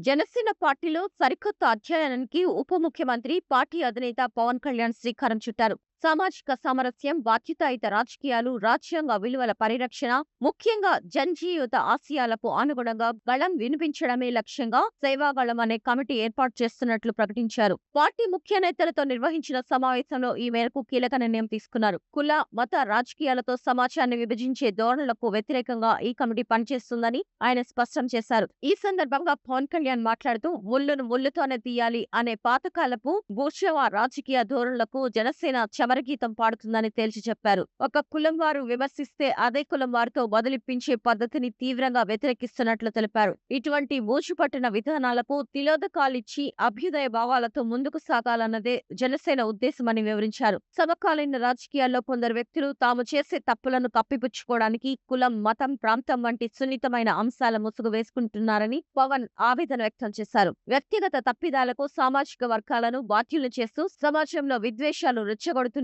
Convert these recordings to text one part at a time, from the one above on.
జనసేన పార్టీలో సరికొత్త అధ్యాయానికి ఉప ముఖ్యమంత్రి, పార్టీ అధినేత పవన్ కళ్యాణ్ శ్రీకారం చుట్టారు. సామాజిక సామరస్యం, బాధ్యతాయుత రాజకీయాలు, రాజ్యాంగ విలువల పరిరక్షణ, ముఖ్యంగా జనజీవిత ఆశయాలకు అనుగుణంగా గళం వినిపించడమే లక్ష్యంగా సేవాగళం అనే కమిటీ ఏర్పాటు చేస్తున్నట్లు ప్రకటించారు. పార్టీ ముఖ్య నేతలతో నిర్వహించిన సమావేశంలో ఈ మేరకు కీలక నిర్ణయం తీసుకున్నారు. కుల, మత రాజకీయాలతో సమాజాన్ని విభజించే ధోరణులకు వ్యతిరేకంగా ఈ కమిటీ పనిచేస్తుందని ఆయన స్పష్టం చేశారు. ఈ సందర్భంగా పవన్ కళ్యాణ్ మాట్లాడుతూ ముల్లును ముల్లుతోనే తీయాలి అనే పాతకాలపు బూర్జువా రాజకీయ ధోరణులకు జనసేన సమరగీతం పాడుతుందని తేల్చి చెప్పారు. ఒక కులం వారు విమర్శిస్తే అదే కులం వారితో బదులిప్పించే పద్ధతిని తీవ్రంగా వ్యతిరేకిస్తున్నట్లు తెలిపారు. ఇటువంటి మూచుపట్టిన విధానాలకు తిలోదకాలిచ్చి అభ్యుదయ భావాలతో ముందుకు సాగాలన్నదే జనసేన ఉద్దేశమని వివరించారు. సమకాలీన రాజకీయాల్లో కొందరు వ్యక్తులు తాము చేసే తప్పులను కప్పిపుచ్చుకోవడానికి కులం, మతం, ప్రాంతం వంటి సున్నితమైన అంశాల ముసుగు వేసుకుంటున్నారని పవన్ ఆవేదన వ్యక్తం చేశారు. వ్యక్తిగత తప్పిదాలకు సామాజిక వర్గాలను బాధ్యులు చేస్తూ సమాజంలో విద్వేషాలు రెచ్చగొడుతున్నారని,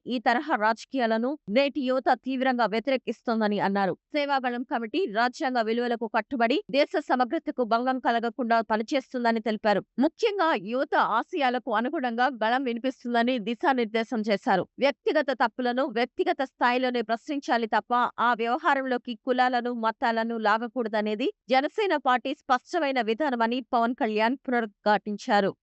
ఈ తరహా రాజకీయాలను నేటి యువత తీవ్రంగా వ్యతిరేకిస్తోందని అన్నారు. సేవాగళం కమిటీ రాజ్యాంగ విలువలకు కట్టుబడి దేశ సమగ్రతకు భంగం కలగకుండా పనిచేస్తుందని తెలిపారు. ముఖ్యంగా యువత ఆశయాలకు అనుగుణంగా గళం వినిపిస్తుందని దిశానిర్దేశం చేశారు. వ్యక్తిగత తప్పులను వ్యక్తిగత స్థాయిలోనే ప్రశ్నించాలి తప్ప ఆ వ్యవహారంలోకి కులాలను, మతాలను లాగకూడదనేది జనసేన పార్టీ స్పష్టమైన విధానమని పవన్ కళ్యాణ్ పునరుద్ఘాటించారు.